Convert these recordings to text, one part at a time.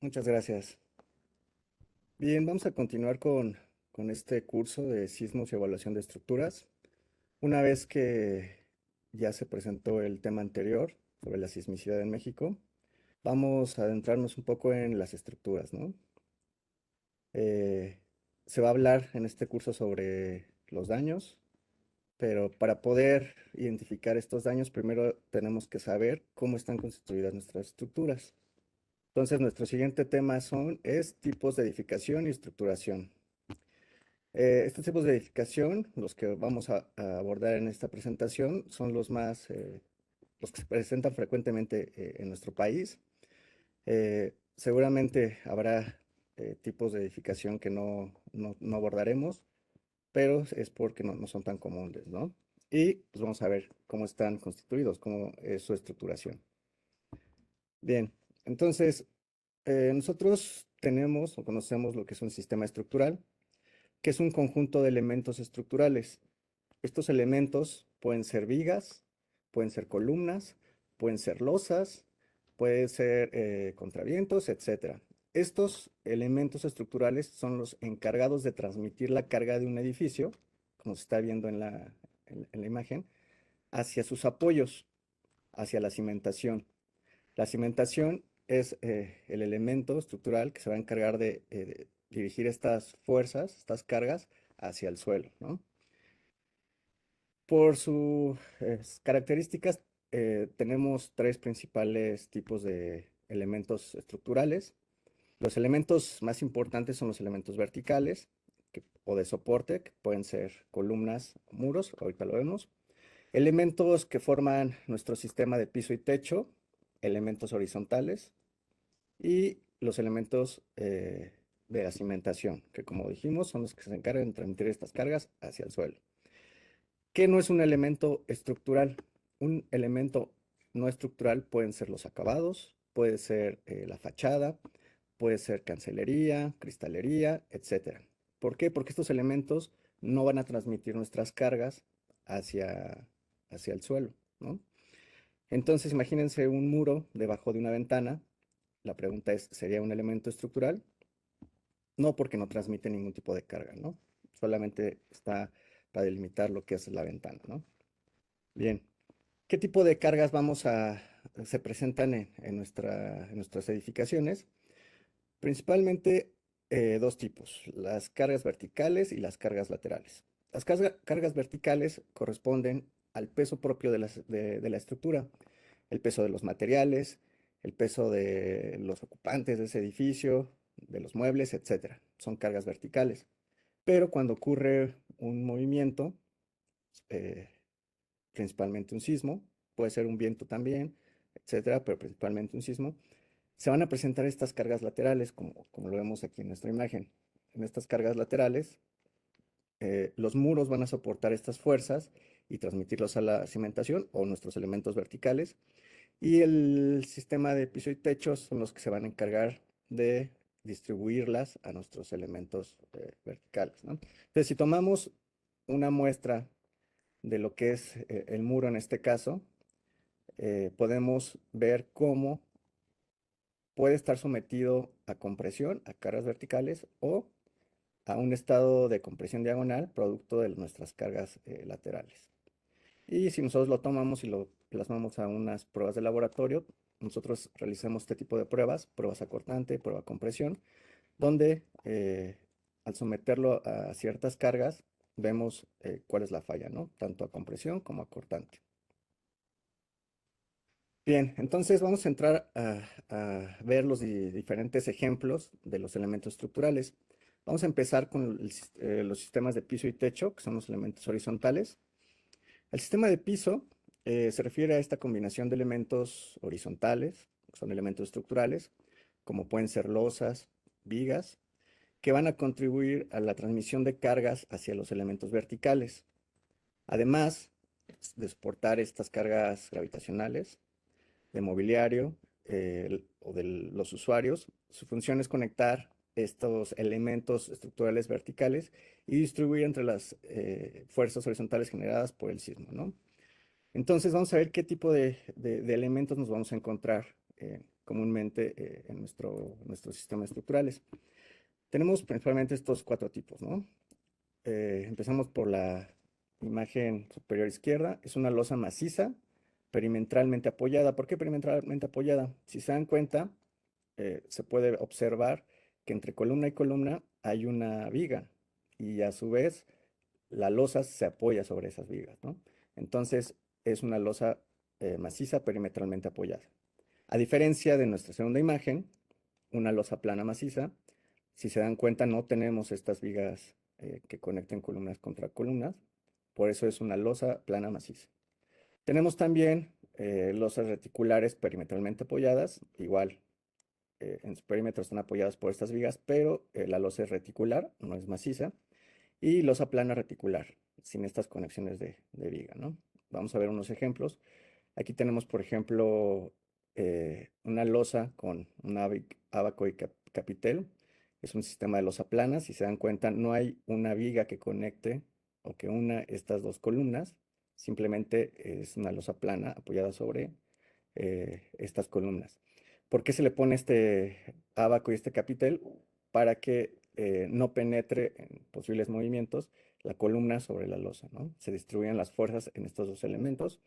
Muchas gracias. Bien, vamos a continuar con este curso de sismos y evaluación de estructuras. Una vez que ya se presentó el tema anterior sobre la sismicidad en México, vamos a adentrarnos un poco en las estructuras, ¿no? Eh, Se va a hablar en este curso sobre los daños, pero para poder identificar estos daños, primero tenemos que saber cómo están constituidas nuestras estructuras. Entonces, nuestro siguiente tema es tipos de edificación y estructuración. Estos tipos de edificación, los que vamos a abordar en esta presentación, son los que se presentan frecuentemente en nuestro país. Seguramente habrá tipos de edificación que no abordaremos, pero es porque no son tan comunes, ¿no? Y pues vamos a ver cómo están constituidos, cómo es su estructuración. Bien, entonces, nosotros tenemos o conocemos lo que es un sistema estructural, que es un conjunto de elementos estructurales. Estos elementos pueden ser vigas, pueden ser columnas, pueden ser losas, pueden ser contravientos, etc. Estos elementos estructurales son los encargados de transmitir la carga de un edificio, como se está viendo en la imagen, hacia sus apoyos, hacia la cimentación. La cimentación es el elemento estructural que se va a encargar de dirigir estas fuerzas, estas cargas, hacia el suelo, ¿no? Por sus características, tenemos tres principales tipos de elementos estructurales. Los elementos más importantes son los elementos verticales o de soporte, que pueden ser columnas o muros, ahorita lo vemos. Elementos que forman nuestro sistema de piso y techo, elementos horizontales, y los elementos de la cimentación, que como dijimos son los que se encargan de transmitir estas cargas hacia el suelo. ¿Qué no es un elemento estructural? Un elemento no estructural pueden ser los acabados, puede ser la fachada, puede ser cancelería, cristalería, etc. ¿Por qué? Porque estos elementos no van a transmitir nuestras cargas hacia, hacia el suelo, ¿no? Entonces, imagínense un muro debajo de una ventana. La pregunta es, ¿sería un elemento estructural? No, porque no transmite ningún tipo de carga, ¿no? Solamente está para delimitar lo que es la ventana, ¿no? Bien, ¿qué tipo de cargas se presentan en nuestras edificaciones? Principalmente dos tipos, las cargas verticales y las cargas laterales. Las cargas verticales corresponden al peso propio de la estructura, el peso de los materiales, el peso de los ocupantes de ese edificio, de los muebles, etcétera. Son cargas verticales. Pero cuando ocurre un movimiento, eh, principalmente un sismo, puede ser un viento también, etcétera, pero principalmente un sismo, se van a presentar estas cargas laterales, como lo vemos aquí en nuestra imagen. En estas cargas laterales, los muros van a soportar estas fuerzas y transmitirlos a la cimentación o nuestros elementos verticales. Y el sistema de piso y techo son los que se van a encargar de distribuirlas a nuestros elementos verticales, ¿no? Entonces, si tomamos una muestra de lo que es el muro en este caso, podemos ver cómo puede estar sometido a compresión, a cargas verticales o a un estado de compresión diagonal producto de nuestras cargas laterales. Y si nosotros lo tomamos y lo plasmamos a unas pruebas de laboratorio, nosotros realizamos este tipo de pruebas, pruebas a cortante, prueba a compresión, donde al someterlo a ciertas cargas, vemos cuál es la falla, ¿no? Tanto a compresión como a cortante. Bien, entonces vamos a entrar a ver los diferentes ejemplos de los elementos estructurales. Vamos a empezar con los sistemas de piso y techo, que son los elementos horizontales. El sistema de piso se refiere a esta combinación de elementos horizontales, que son elementos estructurales, como pueden ser losas, vigas, que van a contribuir a la transmisión de cargas hacia los elementos verticales. Además de soportar estas cargas gravitacionales, de mobiliario o de los usuarios, su función es conectar estos elementos estructurales verticales y distribuir entre las fuerzas horizontales generadas por el sismo, ¿no? Entonces vamos a ver qué tipo de elementos nos vamos a encontrar comúnmente en nuestros sistemas estructurales. Tenemos principalmente estos 4 tipos, ¿no? Empezamos por la imagen superior izquierda. Es una losa maciza, perimetralmente apoyada. ¿Por qué perimetralmente apoyada? Si se dan cuenta, se puede observar que entre columna y columna hay una viga y a su vez la losa se apoya sobre esas vigas, ¿no? Entonces es una losa maciza perimetralmente apoyada. A diferencia de nuestra segunda imagen, una losa plana maciza, si se dan cuenta no tenemos estas vigas que conecten columnas contra columnas, por eso es una losa plana maciza. Tenemos también losas reticulares perimetralmente apoyadas, igual en su perímetro están apoyadas por estas vigas, pero la losa es reticular, no es maciza, y losa plana reticular, sin estas conexiones de viga, ¿no? Vamos a ver unos ejemplos. Aquí tenemos, por ejemplo, una losa con un ábaco y capitel. Es un sistema de losa plana. Si se dan cuenta, no hay una viga que conecte o que una estas dos columnas. Simplemente es una losa plana apoyada sobre estas columnas. ¿Por qué se le pone este ábaco y este capitel? Para que no penetre en posibles movimientos la columna sobre la losa, ¿no? Se distribuyen las fuerzas en estos dos elementos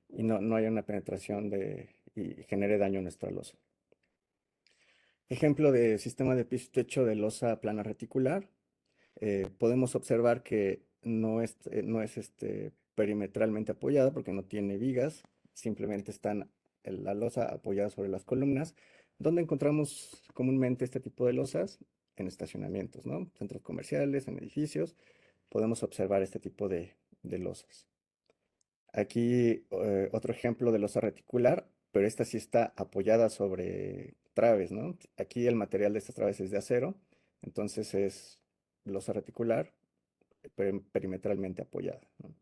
y no haya una penetración y genere daño a nuestra losa. Ejemplo de sistema de piso y techo de losa plana reticular. Podemos observar que no es perimetralmente apoyada porque no tiene vigas, simplemente están la losa apoyada sobre las columnas, donde encontramos comúnmente este tipo de losas en estacionamientos, ¿no? Centros comerciales, en edificios, podemos observar este tipo de losas. Aquí otro ejemplo de losa reticular, pero esta sí está apoyada sobre traves, ¿no? Aquí el material de estas traves es de acero, entonces es losa reticular perimetralmente apoyada, ¿no?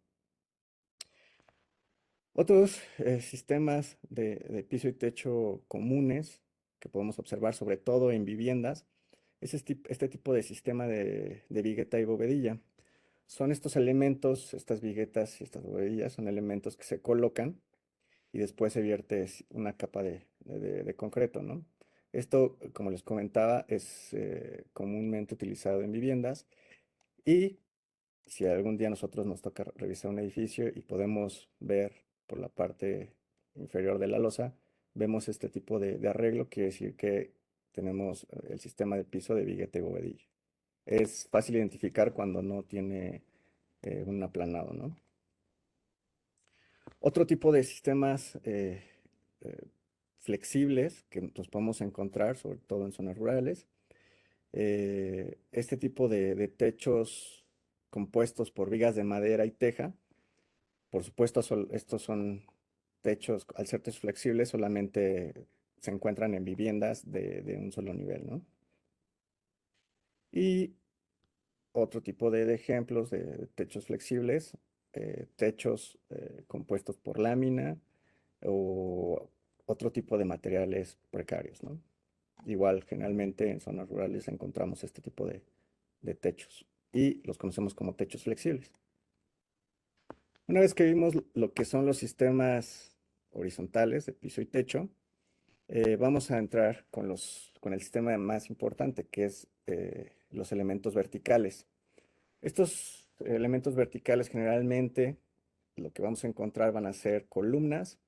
Otros sistemas de piso y techo comunes que podemos observar, sobre todo en viviendas, es este tipo de sistema de vigueta y bovedilla. Son estos elementos, estas viguetas y estas bovedillas, son elementos que se colocan y después se vierte una capa de concreto, ¿no? Esto, como les comentaba, es comúnmente utilizado en viviendas y si algún día nosotros nos toca revisar un edificio y podemos ver por la parte inferior de la losa, vemos este tipo de arreglo, quiere decir que tenemos el sistema de piso de vigueta y bovedilla. Es fácil identificar cuando no tiene un aplanado, ¿no? Otro tipo de sistemas eh, flexibles que nos podemos encontrar, sobre todo en zonas rurales, este tipo de techos compuestos por vigas de madera y teja. Por supuesto, estos son techos, al ser techos flexibles, solamente se encuentran en viviendas de un solo nivel, ¿no? Y otro tipo de ejemplos de techos flexibles, techos compuestos por lámina o otro tipo de materiales precarios, ¿no? Igual, generalmente en zonas rurales encontramos este tipo de techos y los conocemos como techos flexibles. Una vez que vimos lo que son los sistemas horizontales de piso y techo, vamos a entrar con el sistema más importante, que es los elementos verticales. Estos elementos verticales generalmente lo que vamos a encontrar van a ser columnas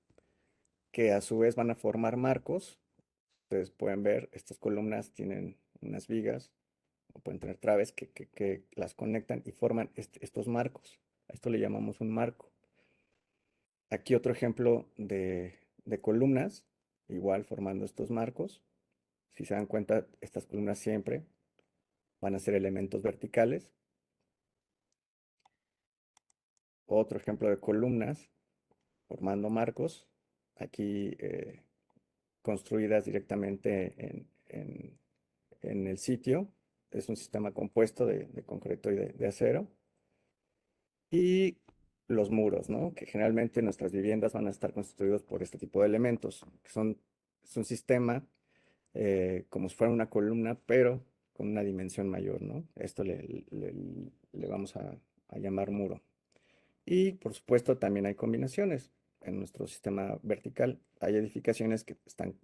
que a su vez van a formar marcos. Ustedes pueden ver, estas columnas tienen unas vigas o pueden tener traves que las conectan y forman estos marcos. A esto le llamamos un marco. Aquí otro ejemplo de columnas, igual formando estos marcos. Si se dan cuenta, estas columnas siempre van a ser elementos verticales. Otro ejemplo de columnas formando marcos, aquí construidas directamente en el sitio. Es un sistema compuesto de concreto y de acero. Y los muros, ¿no? Que generalmente nuestras viviendas van a estar constituidos por este tipo de elementos, es un sistema como si fuera una columna, pero con una dimensión mayor, ¿no? Esto le vamos a llamar muro. Y por supuesto también hay combinaciones. En nuestro sistema vertical hay edificaciones que están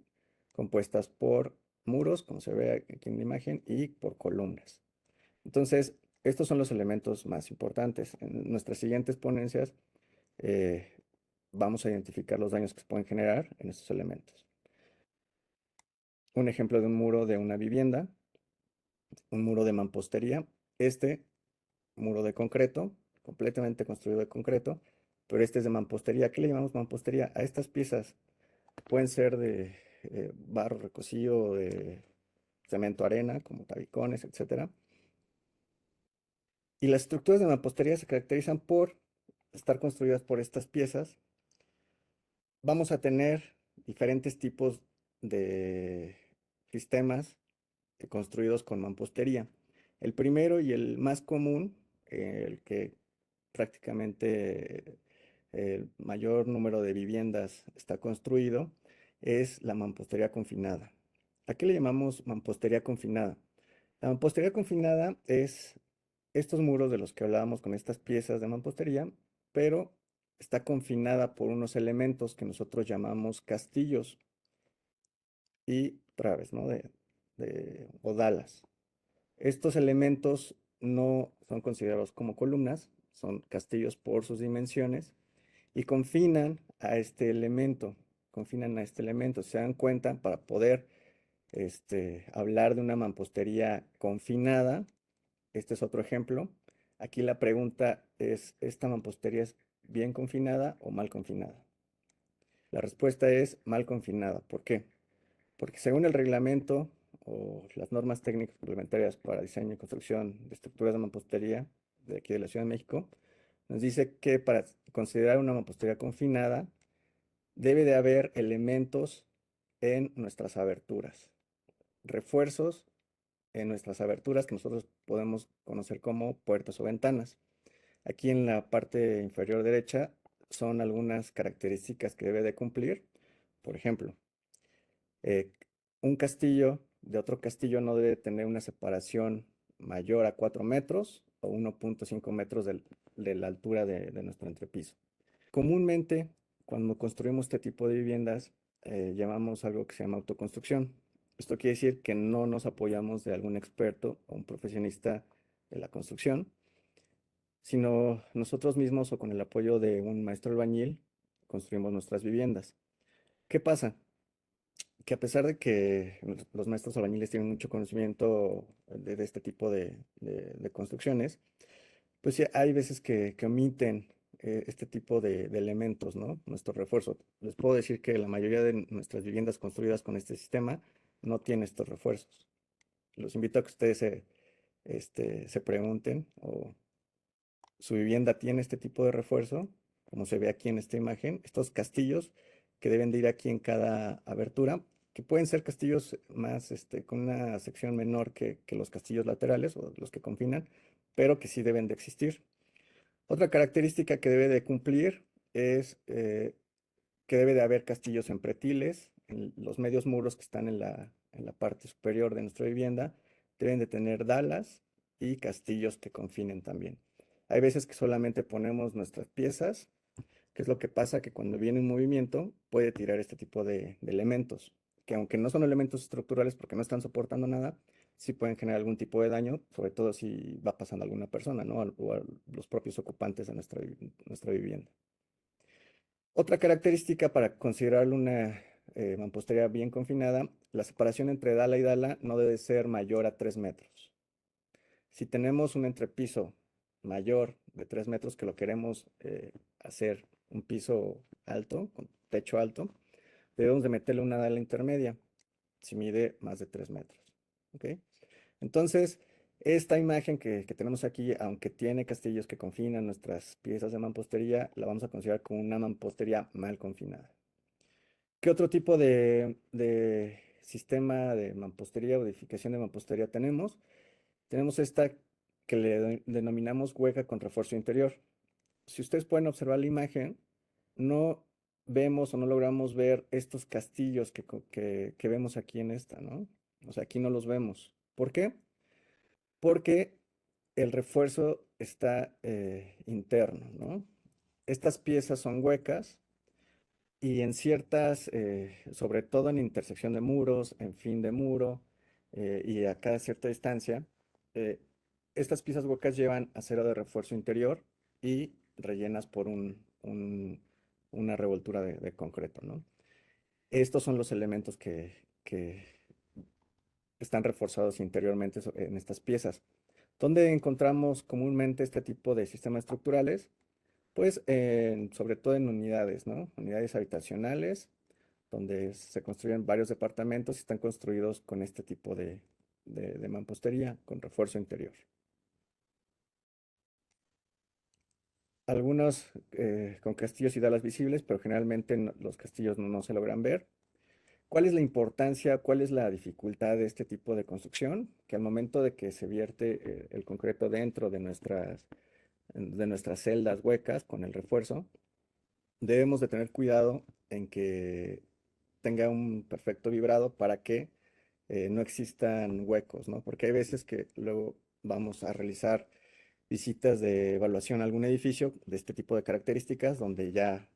compuestas por muros, como se ve aquí en la imagen, y por columnas. Entonces, estos son los elementos más importantes. En nuestras siguientes ponencias eh, vamos a identificar los daños que se pueden generar en estos elementos. Un ejemplo de un muro de una vivienda, un muro de mampostería. Este muro de concreto, completamente construido de concreto, pero este es de mampostería. ¿Qué le llamamos mampostería? A estas piezas pueden ser de barro recocido, de cemento arena, como tabicones, etcétera. Y las estructuras de mampostería se caracterizan por estar construidas por estas piezas. Vamos a tener diferentes tipos de sistemas construidos con mampostería. El primero y el más común, el que prácticamente el mayor número de viviendas está construido, es la mampostería confinada. ¿A qué le llamamos mampostería confinada? La mampostería confinada es estos muros de los que hablábamos con estas piezas de mampostería, pero está confinada por unos elementos que nosotros llamamos castillos y traves, ¿no? O dalas. Estos elementos no son considerados como columnas, son castillos por sus dimensiones y confinan a este elemento. Se dan cuenta, para poder hablar de una mampostería confinada, este es otro ejemplo. Aquí la pregunta es, ¿esta mampostería es bien confinada o mal confinada? La respuesta es mal confinada. ¿Por qué? Porque según el reglamento o las normas técnicas complementarias para diseño y construcción de estructuras de mampostería de aquí de la Ciudad de México, nos dice que para considerar una mampostería confinada debe de haber elementos en nuestras aberturas, refuerzos en nuestras aberturas que nosotros podemos conocer como puertas o ventanas. Aquí en la parte inferior derecha son algunas características que debe de cumplir. Por ejemplo, eh, un castillo de otro castillo no debe tener una separación mayor a 4 metros o 1.5 metros de la altura de nuestro entrepiso. Comúnmente, cuando construimos este tipo de viviendas, llamamos algo que se llama autoconstrucción. Esto quiere decir que no nos apoyamos de algún experto o un profesionista de la construcción, sino nosotros mismos o con el apoyo de un maestro albañil construimos nuestras viviendas. ¿Qué pasa? Que a pesar de que los maestros albañiles tienen mucho conocimiento de este tipo de construcciones, pues sí, hay veces que omiten este tipo de elementos, ¿no? Nuestro refuerzo. Les puedo decir que la mayoría de nuestras viviendas construidas con este sistema no tiene estos refuerzos. Los invito a que ustedes se pregunten o su vivienda tiene este tipo de refuerzo, como se ve aquí en esta imagen, estos castillos que deben de ir aquí en cada abertura, que pueden ser castillos más con una sección menor que los castillos laterales o los que confinan, pero que sí deben de existir. Otra característica que debe de cumplir es que debe de haber castillos en pretiles, en los medios muros que están en la parte superior de nuestra vivienda, deben de tener dalas y castillos que confinen también. Hay veces que solamente ponemos nuestras piezas, que es lo que pasa que cuando viene un movimiento puede tirar este tipo de elementos, que aunque no son elementos estructurales porque no están soportando nada, sí pueden generar algún tipo de daño, sobre todo si va pasando alguna persona, ¿no? O a los propios ocupantes de nuestra vivienda. Otra característica para considerar una mampostería bien confinada, la separación entre dala y dala no debe ser mayor a 3 metros. Si tenemos un entrepiso mayor de 3 metros que lo queremos hacer un piso alto, con techo alto, debemos de meterle una dala intermedia si mide más de 3 metros. ¿Ok? Entonces, esta imagen que tenemos aquí, aunque tiene castillos que confinan nuestras piezas de mampostería, la vamos a considerar como una mampostería mal confinada. ¿Qué otro tipo de sistema de mampostería o de edificación de mampostería tenemos? Tenemos esta que le denominamos hueca con refuerzo interior. Si ustedes pueden observar la imagen, no vemos o no logramos ver estos castillos que vemos aquí en esta, ¿no? O sea, aquí no los vemos. ¿Por qué? Porque el refuerzo está interno, ¿no? Estas piezas son huecas y en ciertas, sobre todo en intersección de muros, en fin de muro y a cada cierta distancia, eh, estas piezas huecas llevan acero de refuerzo interior y rellenas por una revoltura de concreto, ¿no? Estos son los elementos que están reforzados interiormente en estas piezas. ¿Dónde encontramos comúnmente este tipo de sistemas estructurales? Pues sobre todo en unidades, ¿no? Unidades habitacionales, donde se construyen varios departamentos y están construidos con este tipo de mampostería, con refuerzo interior. Algunos con castillos y dalas visibles, pero generalmente los castillos no se logran ver. ¿Cuál es la importancia, cuál es la dificultad de este tipo de construcción? Que al momento de que se vierte el concreto dentro de nuestras celdas huecas con el refuerzo, debemos de tener cuidado en que tenga un perfecto vibrado para que no existan huecos, ¿no? Porque hay veces que luego vamos a realizar visitas de evaluación a algún edificio de este tipo de características donde ya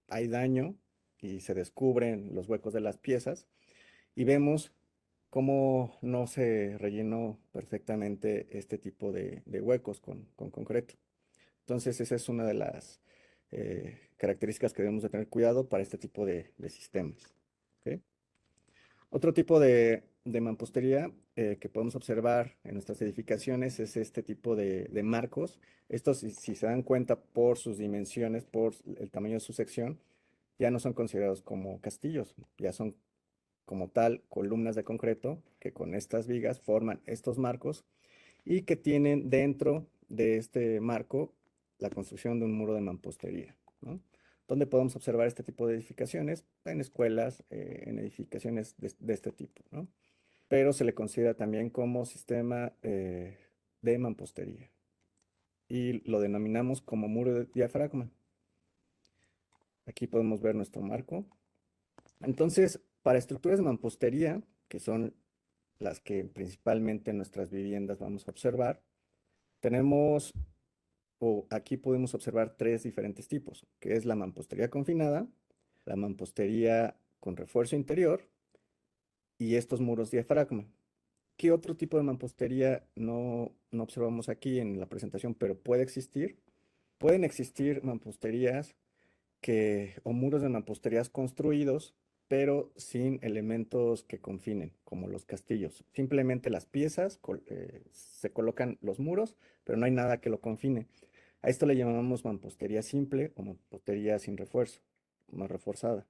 hay daño y se descubren los huecos de las piezas y vemos cómo no se rellenó perfectamente este tipo de huecos con concreto. Entonces, esa es una de las características que debemos de tener cuidado para este tipo de sistemas. ¿Ok? Otro tipo de mampostería que podemos observar en nuestras edificaciones es este tipo de marcos. Estos, si se dan cuenta por sus dimensiones, por el tamaño de su sección, ya no son considerados como castillos, ya son como tal columnas de concreto que con estas vigas forman estos marcos y que tienen dentro de este marco la construcción de un muro de mampostería, ¿no? Donde podemos observar este tipo de edificaciones en escuelas, en edificaciones de este tipo, ¿no? Pero se le considera también como sistema de mampostería y lo denominamos como muro de diafragma. Aquí podemos ver nuestro marco. Entonces, para estructuras de mampostería, que son las que principalmente en nuestras viviendas vamos a observar, tenemos o aquí podemos observar tres diferentes tipos, que es la mampostería confinada, la mampostería con refuerzo interior y estos muros diafragma. ¿Qué otro tipo de mampostería no observamos aquí en la presentación, pero puede existir? Pueden existir mamposterías o muros de mamposterías construidos, pero sin elementos que confinen, como los castillos. Simplemente las piezas, se colocan los muros, pero no hay nada que lo confine. A esto le llamamos mampostería simple o mampostería sin refuerzo, más reforzada.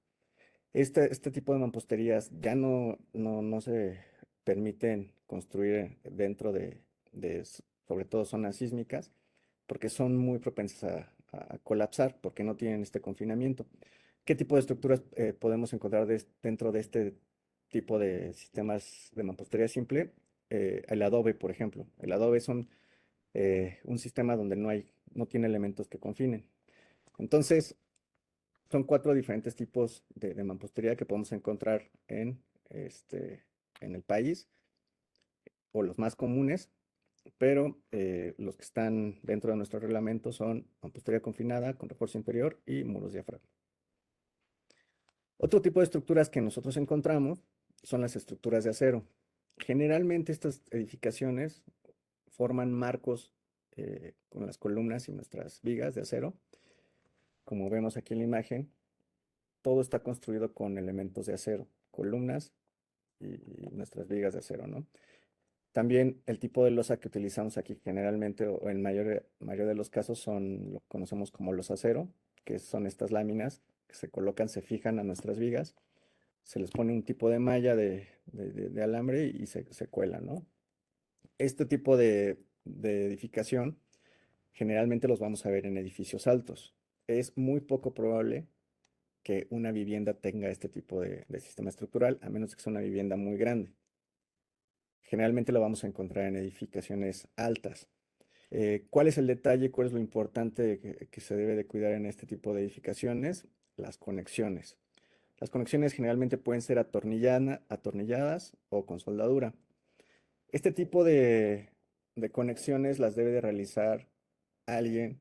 Este tipo de mamposterías ya no se permiten construir dentro sobre todo zonas sísmicas, porque son muy propensas a colapsar, porque no tienen este confinamiento. ¿Qué tipo de estructuras podemos encontrar dentro de este tipo de sistemas de mampostería simple? El adobe, por ejemplo. El adobe son un sistema donde no tiene elementos que confinen. Entonces, son cuatro diferentes tipos de mampostería que podemos encontrar en en el país, o los más comunes, pero los que están dentro de nuestro reglamento son mampostería confinada con refuerzo interior y muros diafragma. Otro tipo de estructuras que nosotros encontramos son las estructuras de acero. Generalmente estas edificaciones forman marcos con las columnas y nuestras vigas de acero. Como vemos aquí en la imagen, todo está construido con elementos de acero, columnas y nuestras vigas de acero, ¿no? También el tipo de losa que utilizamos aquí generalmente o en mayor de los casos son lo que conocemos como losa acero, que son estas láminas que se colocan, se fijan a nuestras vigas, se les pone un tipo de malla de alambre y se cuela, ¿no? Este tipo de edificación generalmente los vamos a ver en edificios altos. Es muy poco probable que una vivienda tenga este tipo de sistema estructural, a menos que sea una vivienda muy grande. Generalmente lo vamos a encontrar en edificaciones altas. ¿Cuál es el detalle? ¿Cuál es lo importante que se debe de cuidar en este tipo de edificaciones? Las conexiones. Las conexiones generalmente pueden ser atornilladas o con soldadura. Este tipo de conexiones las debe de realizar alguien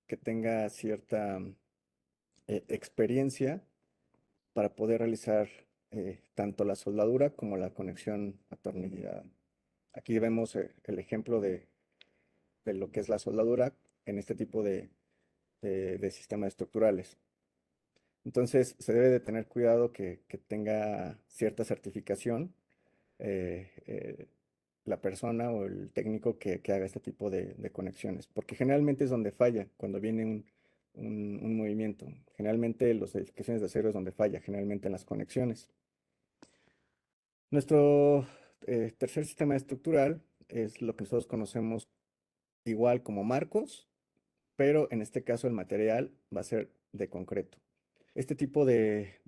que tenga cierta experiencia para poder realizar tanto la soldadura como la conexión atornillada. Aquí vemos el ejemplo de lo que es la soldadura en este tipo de sistemas estructurales. Entonces, se debe de tener cuidado que tenga cierta certificación eh, eh, la persona o el técnico que haga este tipo de conexiones, porque generalmente es donde falla cuando viene un movimiento. Generalmente las edificaciones de acero es donde falla, generalmente en las conexiones. Nuestro tercer sistema estructural es lo que nosotros conocemos igual como marcos, pero en este caso el material va a ser de concreto. Este tipo de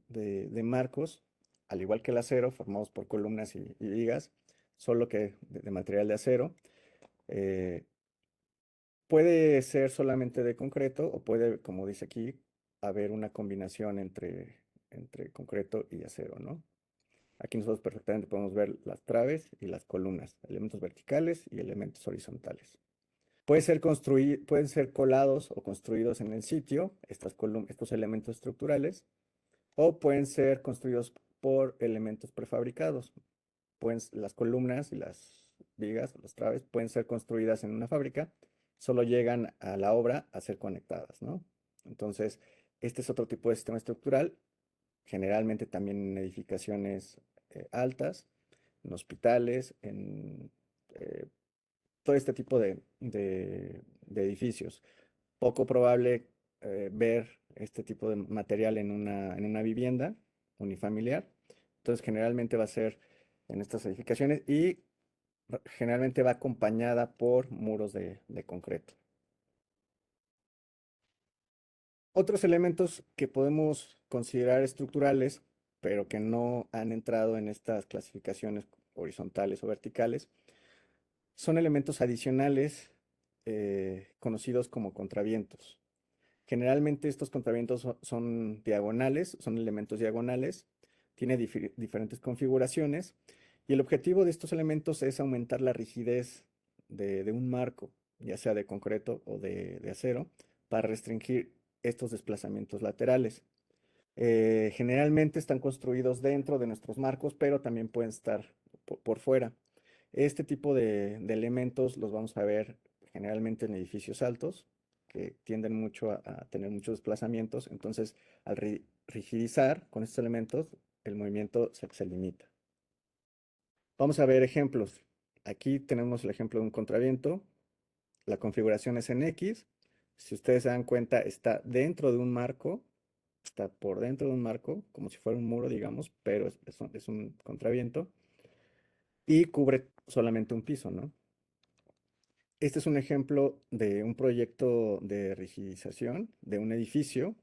marcos, al igual que el acero, formados por columnas y vigas, solo que de material de acero, eh, puede ser solamente de concreto o puede, como dice aquí, haber una combinación entre concreto y acero, ¿no? Aquí nosotros perfectamente podemos ver las traves y las columnas, elementos verticales y elementos horizontales. Pueden ser colados o construidos en el sitio, estos elementos estructurales, o pueden ser construidos por elementos prefabricados. Las columnas y las vigas, las traves, pueden ser construidas en una fábrica, solo llegan a la obra a ser conectadas, ¿no? Entonces, este es otro tipo de sistema estructural, generalmente también en edificaciones altas, en hospitales, en eh, todo este tipo de edificios. Poco probable ver este tipo de material en una vivienda unifamiliar. Entonces, generalmente va a ser en estas edificaciones y generalmente va acompañada por muros de concreto. Otros elementos que podemos considerar estructurales, pero que no han entrado en estas clasificaciones horizontales o verticales, son elementos adicionales conocidos como contravientos. Generalmente estos contravientos son diagonales, son elementos diagonales, tiene diferentes configuraciones y el objetivo de estos elementos es aumentar la rigidez de un marco, ya sea de concreto o de acero, para restringir estos desplazamientos laterales. Generalmente están construidos dentro de nuestros marcos, pero también pueden estar por fuera. Este tipo de elementos los vamos a ver generalmente en edificios altos, que tienden mucho a tener muchos desplazamientos. Entonces, al rigidizar con estos elementos, el movimiento se limita. Vamos a ver ejemplos. Aquí tenemos el ejemplo de un contraviento. La configuración es en X. Si ustedes se dan cuenta, está dentro de un marco, está por dentro de un marco, como si fuera un muro, digamos, pero es un contraviento y cubre solamente un piso, ¿no? Este es un ejemplo de un proyecto de rigidización de un edificio.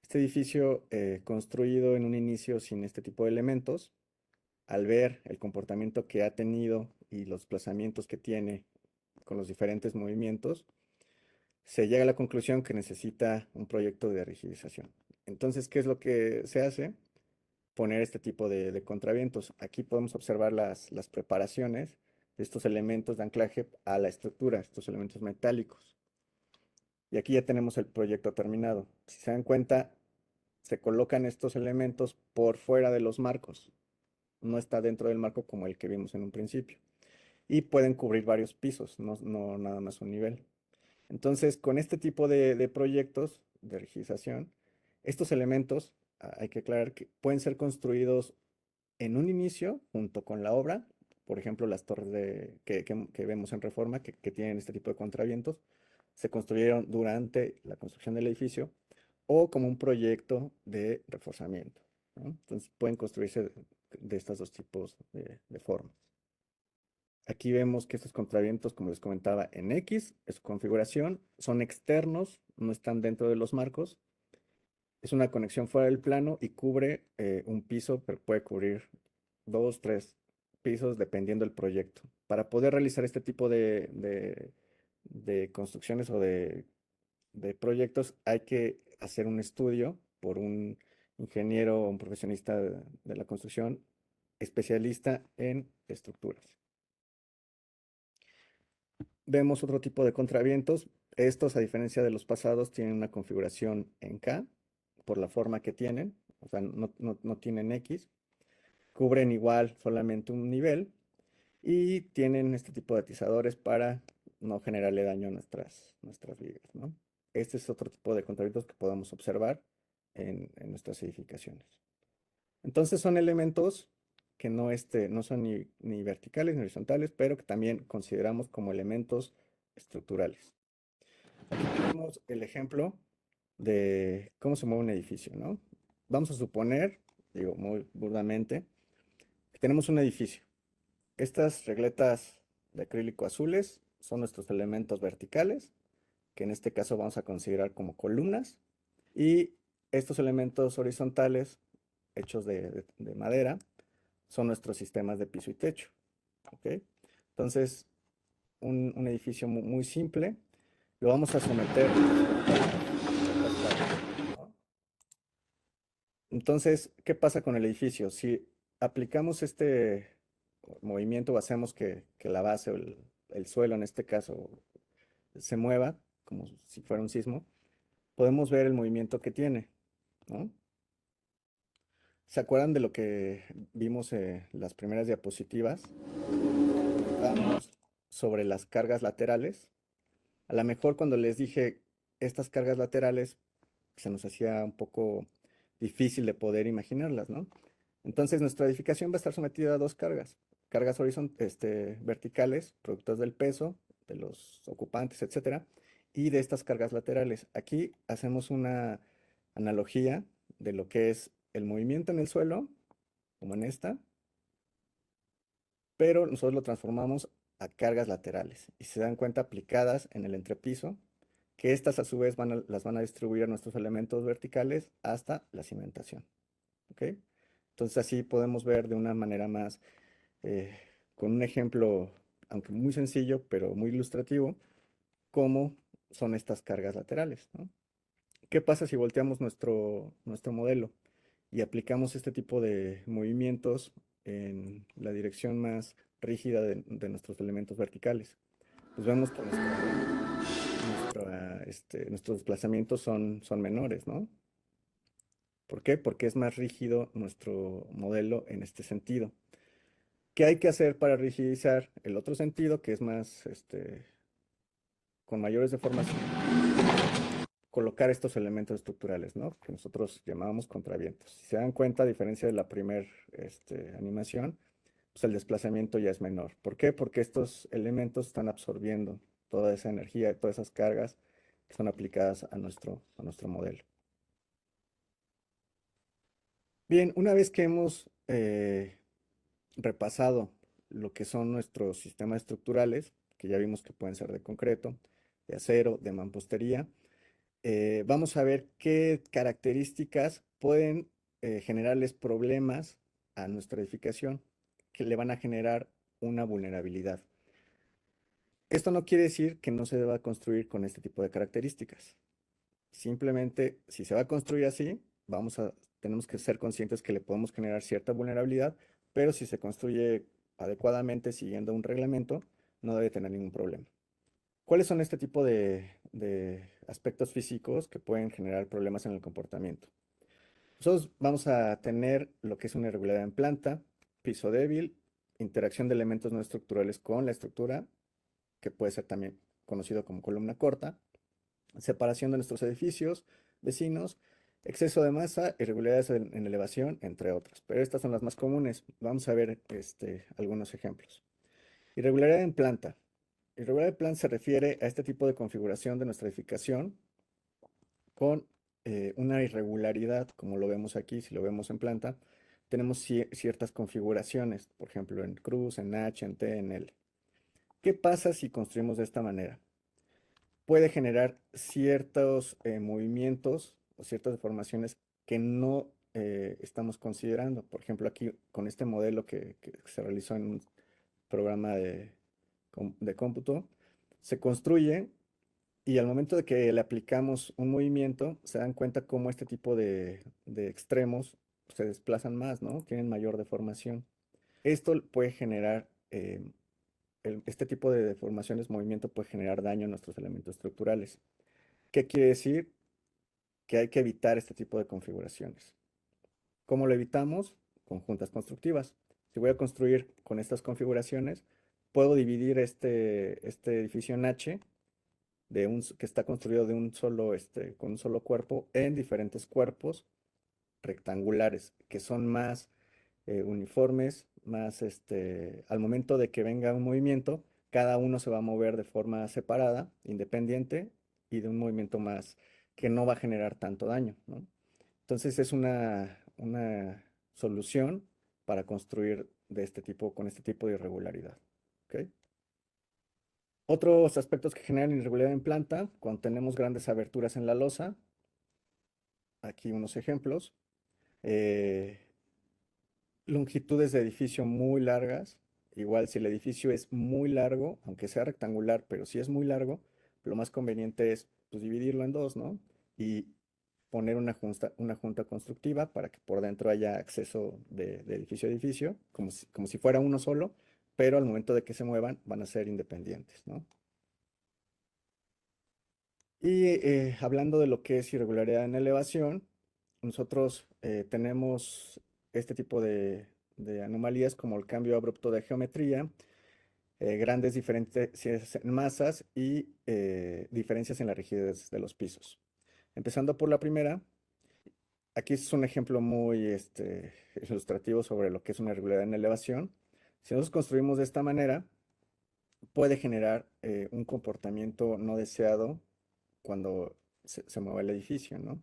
Este edificio construido en un inicio sin este tipo de elementos, al ver el comportamiento que ha tenido y los desplazamientos que tiene con los diferentes movimientos, se llega a la conclusión que necesita un proyecto de rigidización. Entonces, ¿qué es lo que se hace? poner este tipo de contravientos. Aquí podemos observar las preparaciones de estos elementos de anclaje a la estructura, estos elementos metálicos. Y aquí ya tenemos el proyecto terminado. Si se dan cuenta, se colocan estos elementos por fuera de los marcos. No está dentro del marco como el que vimos en un principio. Y pueden cubrir varios pisos, no nada más un nivel. Entonces, con este tipo de proyectos de rigidización, estos elementos, hay que aclarar que pueden ser construidos en un inicio junto con la obra, por ejemplo, las torres que vemos en Reforma, que tienen este tipo de contravientos, se construyeron durante la construcción del edificio o como un proyecto de reforzamiento, ¿no? Entonces, pueden construirse de estos dos tipos de formas. Aquí vemos que estos contravientos, como les comentaba, en X, es su configuración, son externos, no están dentro de los marcos. Es una conexión fuera del plano y cubre un piso, pero puede cubrir dos, tres pisos dependiendo del proyecto. Para poder realizar este tipo de construcciones o de proyectos hay que hacer un estudio por un ingeniero o un profesionista de la construcción especialista en estructuras. Vemos otro tipo de contravientos. Estos, a diferencia de los pasados, tienen una configuración en K por la forma que tienen, o sea, no tienen X. Cubren igual solamente un nivel y tienen este tipo de atizadores para no generarle daño a nuestras vigas, ¿no? Este es otro tipo de contravientos que podemos observar en nuestras edificaciones. Entonces son elementos que no son ni verticales ni horizontales, pero que también consideramos como elementos estructurales. Aquí tenemos el ejemplo de cómo se mueve un edificio, ¿no? Vamos a suponer, digo muy burdamente, que tenemos un edificio. Estas regletas de acrílico azules son nuestros elementos verticales, que en este caso vamos a considerar como columnas, y estos elementos horizontales, hechos de madera, son nuestros sistemas de piso y techo, ¿ok? Entonces, un edificio muy simple, lo vamos a someter a ciertas cargas, ¿no? Entonces, ¿qué pasa con el edificio? Si aplicamos este movimiento o hacemos que la base o el suelo, en este caso, se mueva, como si fuera un sismo, podemos ver el movimiento que tiene, ¿no? ¿Se acuerdan de lo que vimos en las primeras diapositivas? Comentábamos sobre las cargas laterales. A lo mejor cuando les dije estas cargas laterales, se nos hacía un poco difícil de poder imaginarlas, ¿no? Entonces nuestra edificación va a estar sometida a dos cargas. Cargas verticales, productos del peso, de los ocupantes, etcétera, y de estas cargas laterales. Aquí hacemos una analogía de lo que es el movimiento en el suelo, como en esta, pero nosotros lo transformamos a cargas laterales y se dan cuenta aplicadas en el entrepiso, que estas a su vez las van a distribuir a nuestros elementos verticales hasta la cimentación, ¿ok? Entonces así podemos ver de una manera más, eh, con un ejemplo, aunque muy sencillo, pero muy ilustrativo, cómo son estas cargas laterales, ¿no? ¿Qué pasa si volteamos nuestro modelo y aplicamos este tipo de movimientos en la dirección más rígida de nuestros elementos verticales? Pues vemos que nuestros desplazamientos son menores, ¿no? ¿Por qué? Porque es más rígido nuestro modelo en este sentido. ¿Qué hay que hacer para rigidizar el otro sentido, que es más, con mayores deformaciones? Colocar estos elementos estructurales, ¿no? Que nosotros llamábamos contravientos. Si se dan cuenta, a diferencia de la primera animación, pues el desplazamiento ya es menor. ¿Por qué? Porque estos elementos están absorbiendo toda esa energía, todas esas cargas que son aplicadas a nuestro modelo. Bien, una vez que hemos repasado lo que son nuestros sistemas estructurales, que ya vimos que pueden ser de concreto, de acero, de mampostería, vamos a ver qué características pueden generarles problemas a nuestra edificación, que le van a generar una vulnerabilidad. Esto no quiere decir que no se deba construir con este tipo de características. Simplemente, si se va a construir así, vamos a tenemos que ser conscientes que le podemos generar cierta vulnerabilidad, pero si se construye adecuadamente siguiendo un reglamento, no debe tener ningún problema. ¿Cuáles son este tipo de aspectos físicos que pueden generar problemas en el comportamiento? Nosotros vamos a tener lo que es una irregularidad en planta, piso débil, interacción de elementos no estructurales con la estructura, que puede ser también conocido como columna corta, separación de nuestros edificios, vecinos, exceso de masa, irregularidades en elevación, entre otras. Pero estas son las más comunes. Vamos a ver algunos ejemplos. Irregularidad en planta. Irregularidad en planta se refiere a este tipo de configuración de nuestra edificación con una irregularidad, como lo vemos aquí, si lo vemos en planta, tenemos ciertas configuraciones, por ejemplo, en cruz, en H, en T, en L. ¿Qué pasa si construimos de esta manera? Puede generar ciertos movimientos o ciertas deformaciones que no estamos considerando. Por ejemplo, aquí con este modelo que se realizó en un programa de cómputo, se construye y al momento de que le aplicamos un movimiento, se dan cuenta cómo este tipo de extremos se desplazan más, ¿no? Tienen mayor deformación. Esto puede generar, este tipo de deformaciones, movimiento puede generar daño en nuestros elementos estructurales. ¿Qué quiere decir? Que hay que evitar este tipo de configuraciones. ¿Cómo lo evitamos? Con juntas constructivas. Si voy a construir con estas configuraciones, puedo dividir este edificio en H que está construido de con un solo cuerpo en diferentes cuerpos rectangulares que son más uniformes, más al momento de que venga un movimiento, cada uno se va a mover de forma separada, independiente y de un movimiento más que no va a generar tanto daño, ¿no? Entonces es una solución para construir con este tipo de irregularidad. ¿Ok? Otros aspectos que generan irregularidad en planta, cuando tenemos grandes aberturas en la losa, aquí unos ejemplos, eh, longitudes de edificio muy largas, igual si el edificio es muy largo, aunque sea rectangular, pero si es muy largo, lo más conveniente es pues, dividirlo en dos, ¿no? Y poner una junta constructiva para que por dentro haya acceso de edificio a edificio, como si fuera uno solo, pero al momento de que se muevan van a ser independientes, ¿no? Y hablando de lo que es irregularidad en elevación, nosotros tenemos este tipo de anomalías como el cambio abrupto de geometría, grandes diferencias en masas y diferencias en la rigidez de los pisos. Empezando por la primera, aquí es un ejemplo muy ilustrativo sobre lo que es una irregularidad en elevación. Si nosotros construimos de esta manera, puede generar un comportamiento no deseado cuando se mueve el edificio, ¿no?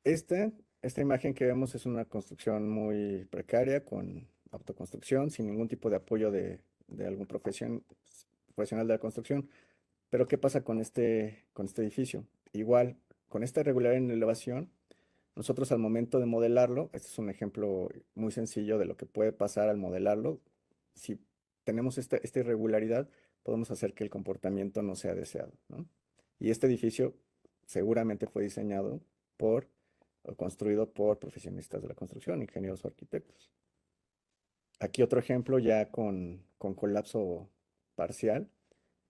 Esta imagen que vemos es una construcción muy precaria con autoconstrucción, sin ningún tipo de apoyo de algún profesional de la construcción. Pero ¿qué pasa con este edificio? Igual, con esta irregularidad en elevación, nosotros al momento de modelarlo, este es un ejemplo muy sencillo de lo que puede pasar al modelarlo. Si tenemos esta irregularidad, podemos hacer que el comportamiento no sea deseado, ¿no? Y este edificio seguramente fue diseñado por o construido por profesionistas de la construcción, ingenieros o arquitectos. Aquí otro ejemplo ya con colapso parcial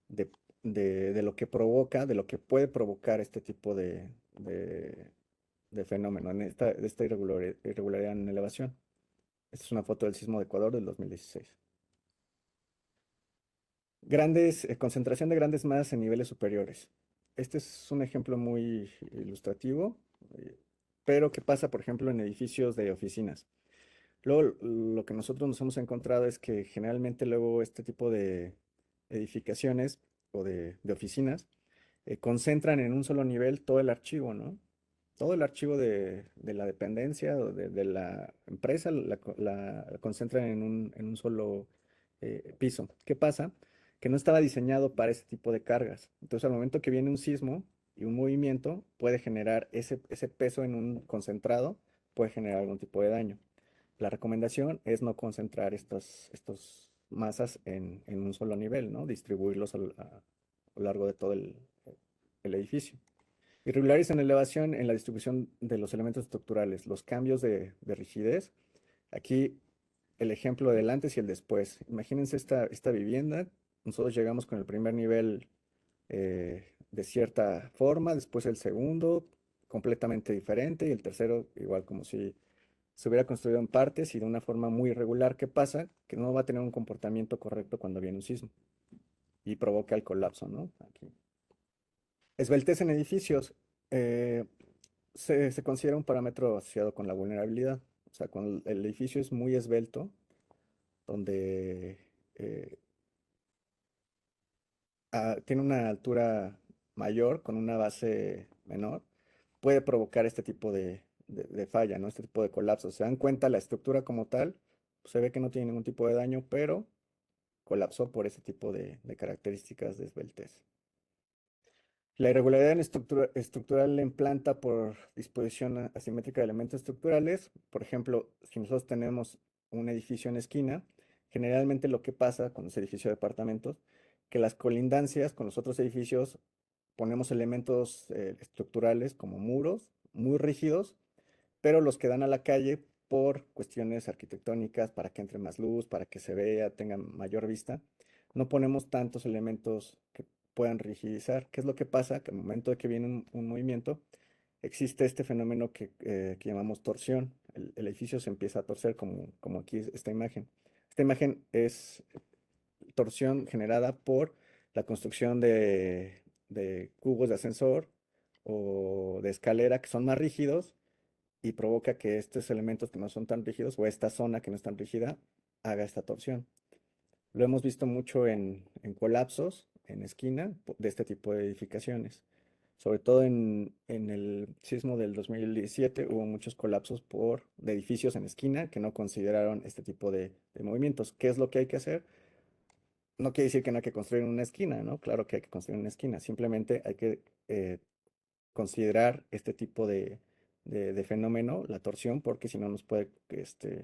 de, de lo que provoca, de lo que puede provocar este tipo de fenómeno, de esta irregularidad en elevación. Esta es una foto del sismo de Ecuador del 2016. Concentración de grandes masas en niveles superiores. Este es un ejemplo muy ilustrativo, eh, pero ¿qué pasa, por ejemplo, en edificios de oficinas? Luego, lo que nosotros nos hemos encontrado es que generalmente luego este tipo de edificaciones o de oficinas concentran en un solo nivel todo el archivo, ¿no? Todo el archivo de la dependencia o de la empresa la concentran en un solo piso. ¿Qué pasa? Que no estaba diseñado para ese tipo de cargas. Entonces, al momento que viene un sismo y un movimiento, puede generar ese peso en un concentrado, puede generar algún tipo de daño. La recomendación es no concentrar estos masas en un solo nivel, ¿no? Distribuirlos a lo largo de todo el edificio. Irregulares en elevación en la distribución de los elementos estructurales, los cambios de rigidez. Aquí el ejemplo del antes y el después. Imagínense esta vivienda. Nosotros llegamos con el primer nivel de cierta forma, después el segundo completamente diferente y el tercero igual como si se hubiera construido en partes y de una forma muy irregular. ¿Qué pasa? Que no va a tener un comportamiento correcto cuando viene un sismo y provoca el colapso, ¿no? Aquí. Esbeltez en edificios. eh, se considera un parámetro asociado con la vulnerabilidad. O sea, cuando el edificio es muy esbelto, donde eh, tiene una altura mayor con una base menor, puede provocar este tipo de falla, ¿no? Este tipo de colapso. Se dan cuenta, la estructura como tal, pues, se ve que no tiene ningún tipo de daño, pero colapsó por ese tipo de características de esbeltez. La irregularidad en estructural en planta por disposición asimétrica de elementos estructurales. Por ejemplo, si nosotros tenemos un edificio en esquina, generalmente lo que pasa con ese edificio de departamentos, que las colindancias con los otros edificios ponemos elementos estructurales como muros muy rígidos, pero los que dan a la calle por cuestiones arquitectónicas, para que entre más luz, para que se vea, tenga mayor vista, no ponemos tantos elementos que puedan rigidizar. ¿Qué es lo que pasa? Que al momento de que viene un movimiento, existe este fenómeno que llamamos torsión. El edificio se empieza a torcer como aquí esta imagen. Esta imagen es torsión generada por la construcción de cubos de ascensor o de escalera que son más rígidos y provoca que estos elementos que no son tan rígidos o esta zona que no es tan rígida haga esta torsión. Lo hemos visto mucho en colapsos en esquina de este tipo de edificaciones. Sobre todo en el sismo del 2017 hubo muchos colapsos de edificios en esquina que no consideraron este tipo de movimientos. ¿Qué es lo que hay que hacer? No quiere decir que no hay que construir una esquina, ¿no? Claro que hay que construir una esquina. Simplemente hay que considerar este tipo de fenómeno, la torsión, porque si no nos puede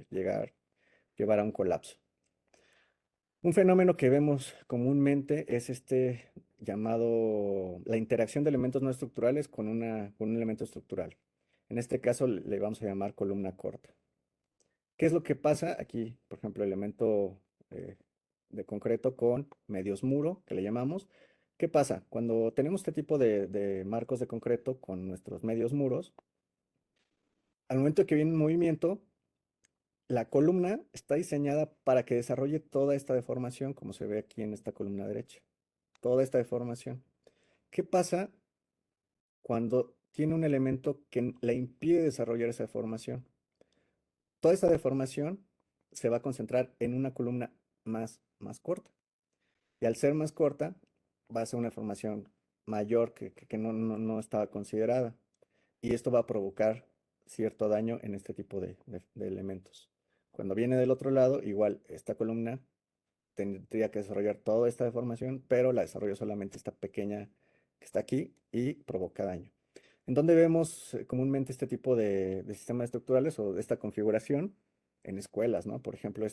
llevar a un colapso. Un fenómeno que vemos comúnmente es este llamado la interacción de elementos no estructurales con un elemento estructural. En este caso le vamos a llamar columna corta. ¿Qué es lo que pasa aquí? Por ejemplo, elemento eh, de concreto con medios muro, que le llamamos. ¿Qué pasa? Cuando tenemos este tipo de marcos de concreto con nuestros medios muros, al momento que viene un movimiento, la columna está diseñada para que desarrolle toda esta deformación, como se ve aquí en esta columna derecha. Toda esta deformación. ¿Qué pasa cuando tiene un elemento que le impide desarrollar esa deformación? Toda esta deformación se va a concentrar en una columna más corta. Y al ser más corta, va a ser una deformación mayor que no estaba considerada. Y esto va a provocar cierto daño en este tipo de elementos. Cuando viene del otro lado, igual esta columna tendría que desarrollar toda esta deformación, pero la desarrolla solamente esta pequeña que está aquí y provoca daño. ¿En dónde vemos comúnmente este tipo de sistemas estructurales o de esta configuración? En escuelas, ¿no? Por ejemplo,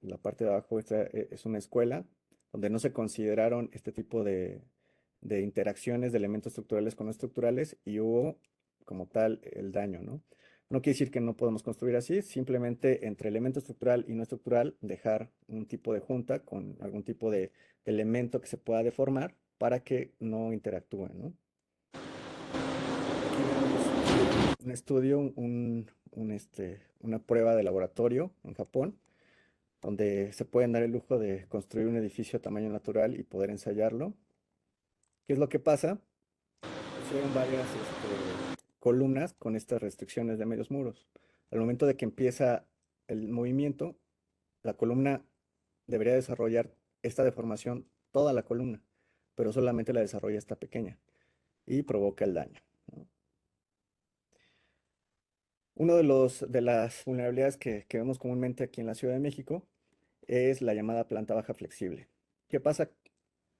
la parte de abajo, esta es una escuela donde no se consideraron este tipo de interacciones de elementos estructurales con no estructurales y hubo como tal el daño, ¿no? No quiere decir que no podemos construir así, simplemente entre elemento estructural y no estructural dejar un tipo de junta con algún tipo de elemento que se pueda deformar para que no interactúen, ¿no? Aquí vemos un estudio, una prueba de laboratorio en Japón, donde se pueden dar el lujo de construir un edificio a tamaño natural y poder ensayarlo. ¿Qué es lo que pasa? Pusieron varias columnas con estas restricciones de medios muros. Al momento de que empieza el movimiento, la columna debería desarrollar esta deformación, toda la columna, pero solamente la desarrolla esta pequeña y provoca el daño, ¿no? Uno de las vulnerabilidades que vemos comúnmente aquí en la Ciudad de México es la llamada planta baja flexible. ¿Qué pasa?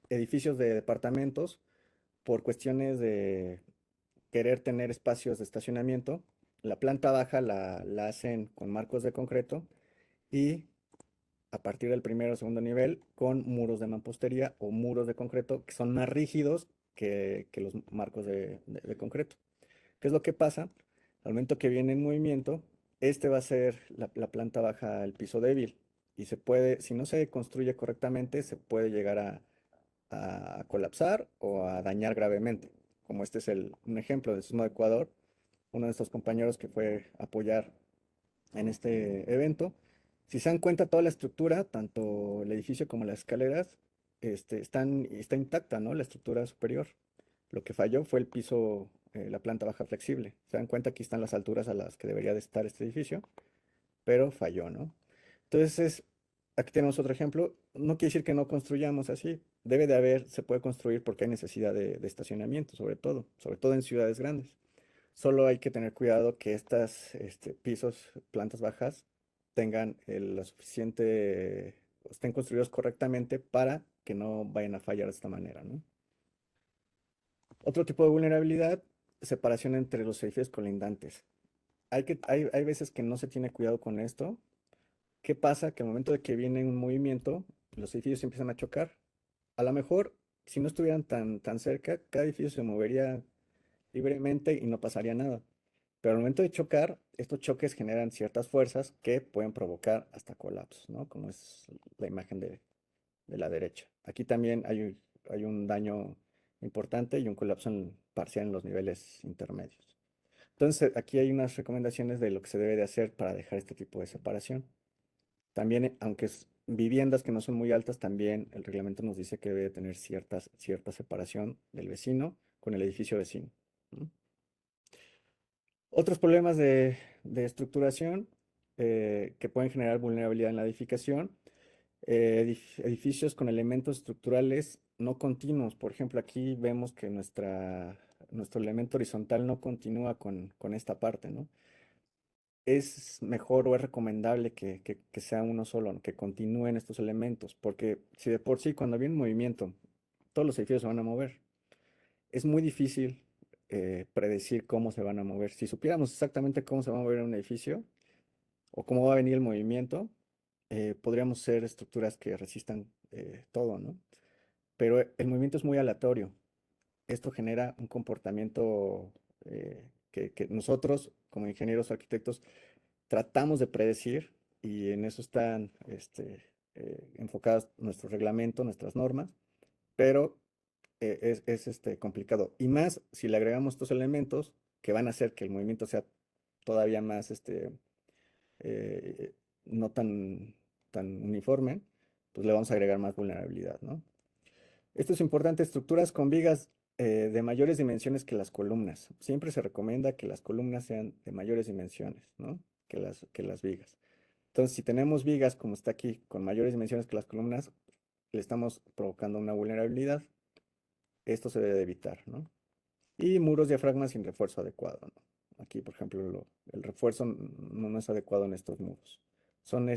Edificios de departamentos, por cuestiones de querer tener espacios de estacionamiento, la planta baja la hacen con marcos de concreto y a partir del primero o segundo nivel con muros de mampostería o muros de concreto que son más rígidos que los marcos de concreto. ¿Qué es lo que pasa? Al momento que viene en movimiento, este va a ser la planta baja, el piso débil. Y se puede, si no se construye correctamente, se puede llegar a colapsar o a dañar gravemente. Como este es un ejemplo del sismo de Ecuador, uno de estos compañeros que fue a apoyar en este evento. Si se dan cuenta, toda la estructura, tanto el edificio como las escaleras, está intacta, ¿no? La estructura superior. Lo que falló fue el piso, la planta baja flexible. Se dan cuenta, aquí están las alturas a las que debería de estar este edificio, pero falló, ¿no? Entonces, aquí tenemos otro ejemplo. No quiere decir que no construyamos así. Debe de haber, se puede construir porque hay necesidad de estacionamiento, sobre todo en ciudades grandes. Solo hay que tener cuidado que estas pisos, plantas bajas, tengan la suficiente, estén construidos correctamente para que no vayan a fallar de esta manera, ¿no? Otro tipo de vulnerabilidad, separación entre los edificios colindantes. Hay veces que no se tiene cuidado con esto. ¿Qué pasa? Que al momento de que viene un movimiento, los edificios empiezan a chocar. A lo mejor, si no estuvieran tan cerca, cada edificio se movería libremente y no pasaría nada. Pero al momento de chocar, estos choques generan ciertas fuerzas que pueden provocar hasta colapsos, ¿no? Como es la imagen de la derecha. Aquí también hay un daño importante y un colapso parcial en los niveles intermedios. Entonces, aquí hay unas recomendaciones de lo que se debe de hacer para dejar este tipo de separación. También, aunque es viviendas que no son muy altas, también el reglamento nos dice que debe de tener cierta separación del vecino con el edificio vecino, ¿no? Otros problemas de estructuración que pueden generar vulnerabilidad en la edificación, edificios con elementos estructurales no continuos. Por ejemplo, aquí vemos que nuestro elemento horizontal no continúa con esta parte, ¿no? Es mejor o es recomendable que sea uno solo, ¿no? Que continúen estos elementos, porque si de por sí cuando viene un movimiento, todos los edificios se van a mover, es muy difícil predecir cómo se van a mover. Si supiéramos exactamente cómo se va a mover un edificio o cómo va a venir el movimiento, podríamos ser estructuras que resistan todo, ¿no? Pero el movimiento es muy aleatorio. Esto genera un comportamiento que nosotros, como ingenieros o arquitectos, tratamos de predecir y en eso están enfocados nuestro reglamento, nuestras normas, pero es complicado. Y más si le agregamos estos elementos que van a hacer que el movimiento sea todavía más eh, no tan uniforme, pues le vamos a agregar más vulnerabilidad, ¿no? Esto es importante, estructuras con vigas de mayores dimensiones que las columnas. Siempre se recomienda que las columnas sean de mayores dimensiones, ¿no? Que las vigas. Entonces, si tenemos vigas, como está aquí, con mayores dimensiones que las columnas, le estamos provocando una vulnerabilidad. Esto se debe de evitar, ¿no? Y muros diafragmas sin refuerzo adecuado, ¿no? Aquí, por ejemplo, el refuerzo no es adecuado en estos muros. Son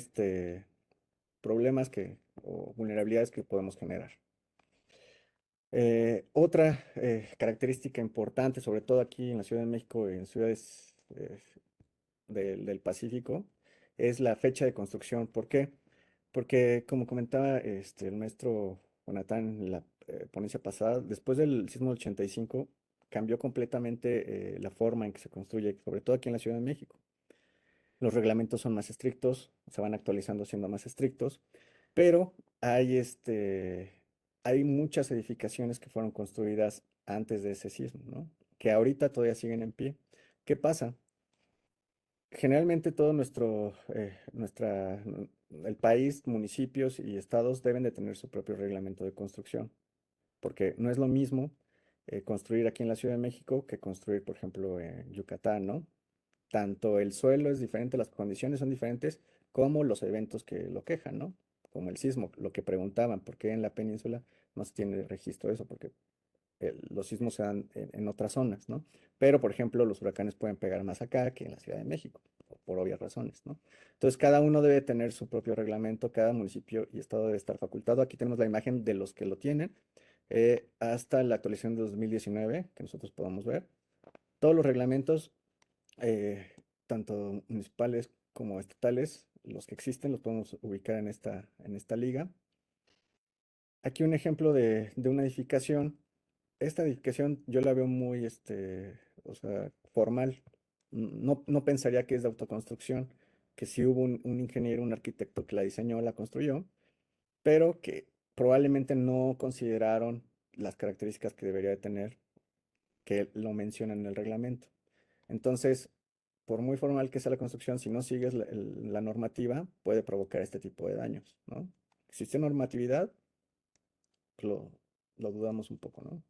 problemas o vulnerabilidades que podemos generar. Otra característica importante, sobre todo aquí en la Ciudad de México y en ciudades del Pacífico, es la fecha de construcción. ¿Por qué? Porque, como comentaba el maestro Jonathan en la ponencia pasada, después del sismo del 85 cambió completamente la forma en que se construye, sobre todo aquí en la Ciudad de México. Los reglamentos son más estrictos, se van actualizando siendo más estrictos, pero hay muchas edificaciones que fueron construidas antes de ese sismo, ¿no? Que ahorita todavía siguen en pie. ¿Qué pasa? Generalmente todo el país, municipios y estados deben de tener su propio reglamento de construcción, porque no es lo mismo construir aquí en la Ciudad de México que construir, por ejemplo, en Yucatán, ¿no? Tanto el suelo es diferente, las condiciones son diferentes, como los eventos que lo quejan, ¿no? Como el sismo, lo que preguntaban, ¿por qué en la península no se tiene registro de eso? Porque los sismos se dan en otras zonas, ¿no? Pero, por ejemplo, los huracanes pueden pegar más acá que en la Ciudad de México, por obvias razones, ¿no? Entonces, cada uno debe tener su propio reglamento, cada municipio y estado debe estar facultado. Aquí tenemos la imagen de los que lo tienen, hasta la actualización de 2019, que nosotros podamos ver. Todos los reglamentos, eh, tanto municipales como estatales, los que existen, los podemos ubicar en esta liga. Aquí un ejemplo de una edificación. esta edificación yo la veo muy, o sea, formal. No, no pensaría que es de autoconstrucción, que sí hubo un ingeniero, un arquitecto que la diseñó, la construyó, pero que probablemente no consideraron las características que debería de tener, que lo mencionan en el reglamento. Entonces, por muy formal que sea la construcción, si no sigues la normativa, puede provocar este tipo de daños, ¿no? ¿Existe normatividad? Lo, lo dudamos un poco, ¿no?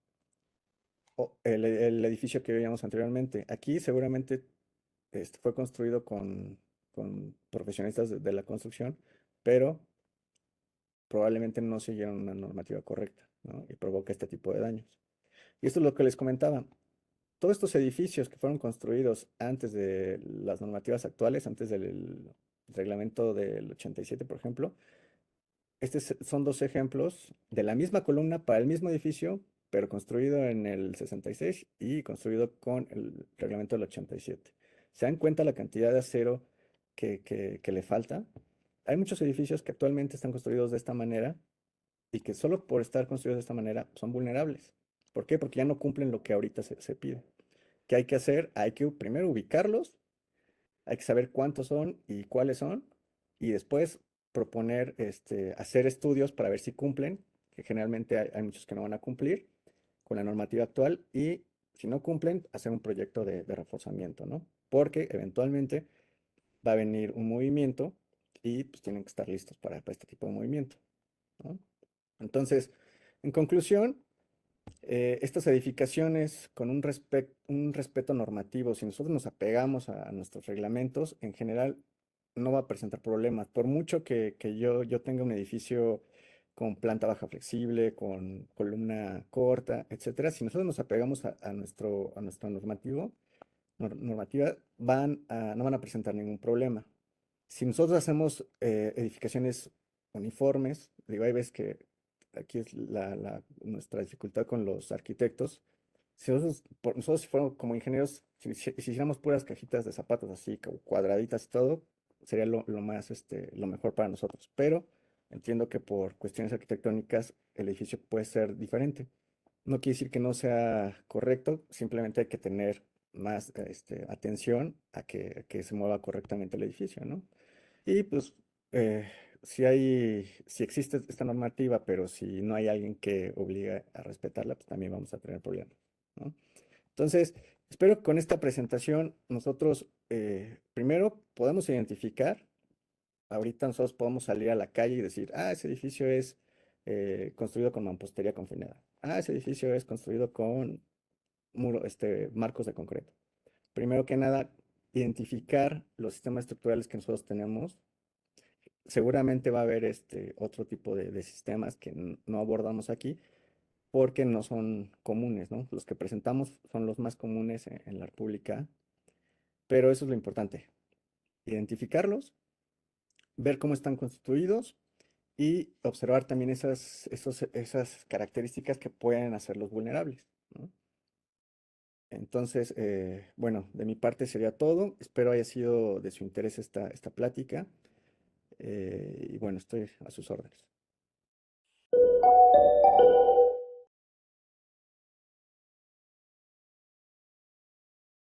O el edificio que veíamos anteriormente. Aquí seguramente fue construido con profesionistas de la construcción, pero probablemente no siguieron una normativa correcta, ¿no? Y provoca este tipo de daños. Y esto es lo que les comentaba. Todos estos edificios que fueron construidos antes de las normativas actuales, antes del reglamento del 87, por ejemplo, son dos ejemplos de la misma columna para el mismo edificio, pero construido en el 66 y construido con el reglamento del 87. ¿Se dan cuenta la cantidad de acero que le falta? Hay muchos edificios que actualmente están construidos de esta manera y que solo por estar construidos de esta manera son vulnerables. ¿Por qué? Porque ya no cumplen lo que ahorita se pide. ¿Qué hay que hacer? Hay que primero ubicarlos, hay que saber cuántos son y cuáles son, y después proponer, hacer estudios para ver si cumplen, que generalmente hay muchos que no van a cumplir con la normativa actual, y si no cumplen, hacer un proyecto de reforzamiento, ¿no? Porque eventualmente va a venir un movimiento y pues tienen que estar listos para este tipo de movimiento, ¿no? Entonces, en conclusión, estas edificaciones con un respeto normativo, si nosotros nos apegamos a nuestros reglamentos, en general no va a presentar problemas. Por mucho que yo tenga un edificio con planta baja flexible, con columna corta, etcétera, si nosotros nos apegamos a nuestro normativa, no van a presentar ningún problema. Si nosotros hacemos edificaciones uniformes, digo, hay veces que aquí es nuestra dificultad con los arquitectos. Si nosotros si fuéramos como ingenieros, si hiciéramos puras cajitas de zapatos así, como cuadraditas y todo, sería lo mejor para nosotros. Pero entiendo que por cuestiones arquitectónicas el edificio puede ser diferente. No quiere decir que no sea correcto, simplemente hay que tener más atención a que se mueva correctamente el edificio, ¿no? Y pues, eh, si existe esta normativa, pero si no hay alguien que obligue a respetarla, pues también vamos a tener problemas, ¿no? Entonces, espero que con esta presentación nosotros, primero, podamos identificar, ahorita nosotros podemos salir a la calle y decir, ese edificio es construido con mampostería confinada. Ese edificio es construido con marcos de concreto. Primero que nada, identificar los sistemas estructurales que nosotros tenemos. Seguramente va a haber otro tipo de sistemas que no abordamos aquí porque no son comunes, ¿no? Los que presentamos son los más comunes en la República, pero eso es lo importante, identificarlos, ver cómo están constituidos y observar también esas características que pueden hacerlos vulnerables, ¿no? Entonces, bueno, de mi parte sería todo. Espero haya sido de su interés esta plática, y bueno, estoy a sus órdenes.